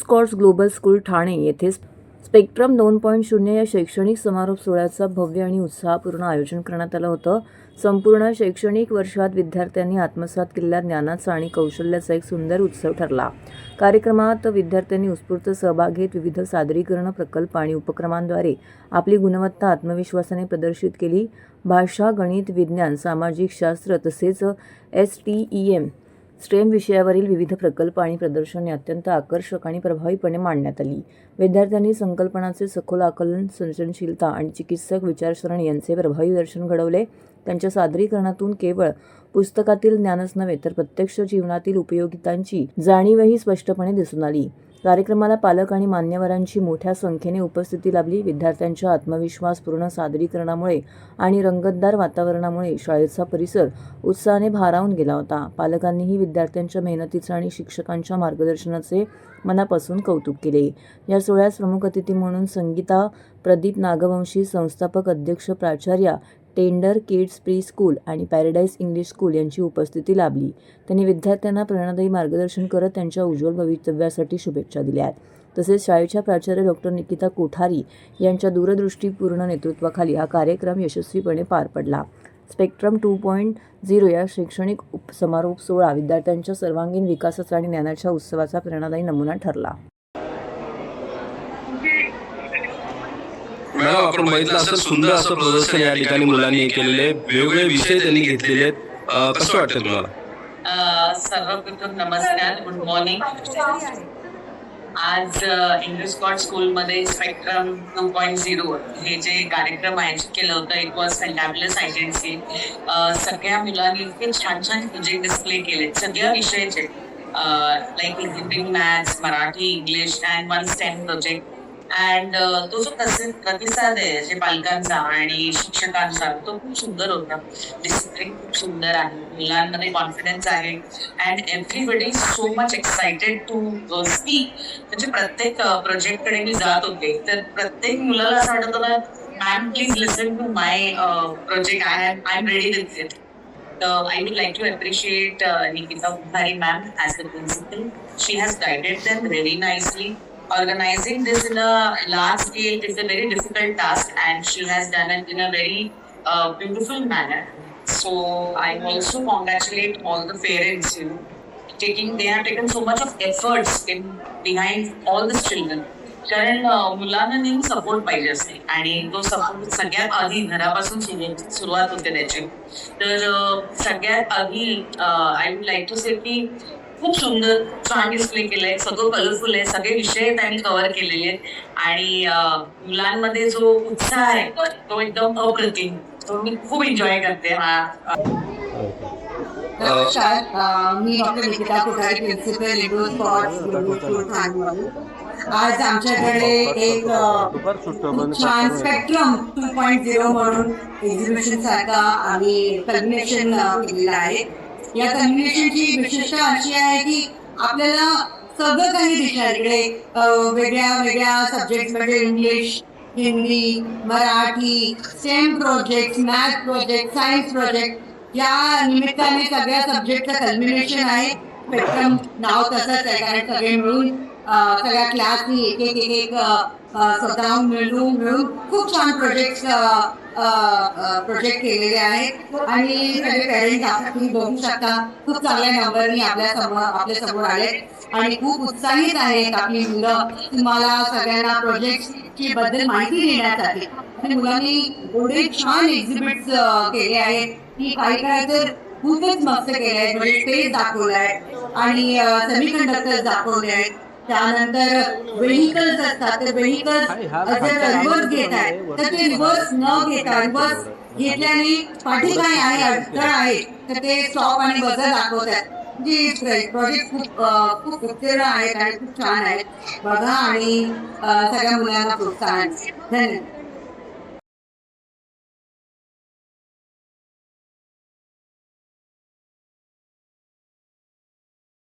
Scots global school Thane येथे spectrum 2.0 या शैक्षणिक समारोप सोहळ्याचं भव्य आणि उत्साहपूर्ण आयोजन करण्यात आलं होतं. संपूर्ण शैक्षणिक वर्षात विद्यार्थ्यांनी आत्मसात केलेल्या ज्ञानाचा आणि कौशल्याचा एक सुंदर उत्सव ठरला. कार्यक्रमात विद्यार्थ्यांनी उत्स्फूर्त सहभाग घेत विविध सादरीकरण, प्रकल्प आणि उपक्रमांद्वारे आपली गुणवत्ता आत्मविश्वासाने प्रदर्शित केली. भाषा, गणित, विज्ञान, सामाजिक शास्त्र तसेच STEM विषयावरील विविध प्रकल्प आणि प्रदर्शने अत्यंत आकर्षक आणि प्रभावीपणे मांडण्यात आली. विद्यार्थ्यांनी संकल्पनांचे सखोल आकलन, सर्जनशीलता आणि चिकित्सक विचारसरणी यांचे प्रभावी दर्शन घडवले. त्यांच्या सादरीकरणातून केवळ पुस्तकातील ज्ञानच नव्हे तर प्रत्यक्ष जीवनातील उपयोगितांची जाणीवही स्पष्टपणे दिसून आली. कार्यक्रमाला पालक आणि मान्यवरांची मोठ्या संख्येने उपस्थिती लाभली. विद्यार्थ्यांच्या आत्मविश्वासपूर्ण सादरीकरणामुळे आणि रंगतदार वातावरणामुळे शाळेचा परिसर उत्साहाने भारावून गेला होता. पालकांनीही विद्यार्थ्यांच्या मेहनतीचे आणि शिक्षकांच्या मार्गदर्शनाचे मनापासून कौतुक केले. या सोहळ्यास प्रमुख अतिथी म्हणून संगीता प्रदीप नागवंशी, संस्थापक अध्यक्ष प्राचार्या टेंडर किड्स प्री स्कूल आणि पॅराडाईज इंग्लिश स्कूल यांची उपस्थिती लाभली. त्यांनी विद्यार्थ्यांना प्रेरणादायी मार्गदर्शन करत त्यांच्या उज्ज्वल भवितव्यासाठी शुभेच्छा दिल्या. तसेच शाळेच्या प्राचार्य डॉ. निकिता कोठारी यांच्या दूरदृष्टीपूर्ण नेतृत्वाखाली हा कार्यक्रम यशस्वीपणे पार पडला. स्पेक्ट्रम 2.0 या शैक्षणिक समारोप सोहळा विद्यार्थ्यांच्या सर्वांगीण विकासाचा आणि ज्ञानाच्या उत्सवाचा प्रेरणादायी नमुना ठरला. मॅडम, आपण बघितलं असं सुंदर असं प्रदर्शन या ठिकाणी मुलांनी केलेले, वेगवेगळे विषय त्यांनी घेतलेले आहेत. कसं वाटतं तुम्हाला? सर्वप्रथम नमस्कार, गुड मॉर्निंग. आज इंग्लिश स्कॉट स्कूलमध्ये स्पेक्ट्रम 2.0 हे जे कार्यक्रम आयोजित केलं होतं, इट वॉज फॅन्टॅब्युलस एजन्सी. सगळ्या मुलांनी इतके छान छान प्रोजेक्ट डिस्प्ले केले, सगळ्या विषयाचे, like exhibiting maths, Marathi, English and one STEM project. And तो जो प्रतिसाद आहे जे पालकांचा आणि शिक्षकांचा, तो खूप सुंदर होता. डिसिप्लिन खूप सुंदर आहे, मुलांमध्ये कॉन्फिडन्स आहे and everybody so much excited to speak. म्हणजे प्रत्येक प्रोजेक्टकडे मी जात होते तर प्रत्येक मुलाला असं वाटत होतं, ma'am please listen to my project, I am ready with it. I would like to appreciate Nikita Kothari ma'am as the principal. She has guided them very nicely. Organizing this in a large scale is a very difficult task and she has done it in a very beautiful manner. So I also congratulate all the parents, they have taken so much of efforts behind all the children. कारण मुलांना नेहमी support पाहिजे असते आणि तो support सगळ्यात आधी घरापासून सुरुवात होते त्याची. तर सगळ्यात आधी आय वुड लाईक टू से की खूप सुंदर छान डिस्प्ले केलंय, सगळं कलरफुल आहे, सगळे विषय त्यांनी कव्हर केलेले आहेत आणि मुलांमध्ये जो उत्साह आहे तो एकदम अप्रतिम. तो मी खूप एन्जॉय करते. नमस्कार, मी डॉ. Nikita Kothari, principal English Scott Thane. आज आमच्याकडे एक छान स्पेक्ट्रम 2.0 म्हणून एक्झिबिशन सारखा आम्ही कल्मिनेशन केलेलं आहे. या कल्मिनेशनची विशेषता अशी आहे की आपल्याला सगळं काही दिसणार इकडे. वेगळ्या वेगळ्या सब्जेक्ट म्हणजे English, Hindi, Marathi, STEM project, math project, science project, या निमित्ताने सगळ्या सब्जेक्टचं कल्मिनेशन आहे. स्पेक्ट्रम नाव तसंच आहे कारण सगळे मिळून सगळ्या क्लासनी एक स्वतःहून मिळून खूप छान प्रोजेक्ट केलेले आहेत आणि सगळे पेरेंट्स तुम्ही बघू शकता खूप चांगल्या नंबरनी आपल्या समोर आले आणि खूप उत्साहित आहेत आपली मुलं तुम्हाला सगळ्यांना प्रोजेक्टची बद्दल माहिती देण्यासाठी. आणि मुलांनी एवढे छान एक्झिबिट्स केले आहेत की काही तर खूपच मस्त केले आहेत. म्हणजे स्पेस दाखवलं आहे आणि सेमीकंडक्टर्स दाखवले आहेत. त्यानंतर व्हेकल्स असतात, ते व्हेकल्स रिव्हर्स घेत आहेत तर ते रिव्हर्स न घेता रिव्हर्स घेतल्याने पाठी काय आहे, अडथळा आहे तर ते स्टॉप आणि बझर दाखवत आहेत. म्हणजे प्रोजेक्ट खूप उत्तीर्ण आहेत आणि खूप छान आहेत. बघा आणि सगळ्या मुलांना प्रोत्साहन. धन्यवाद.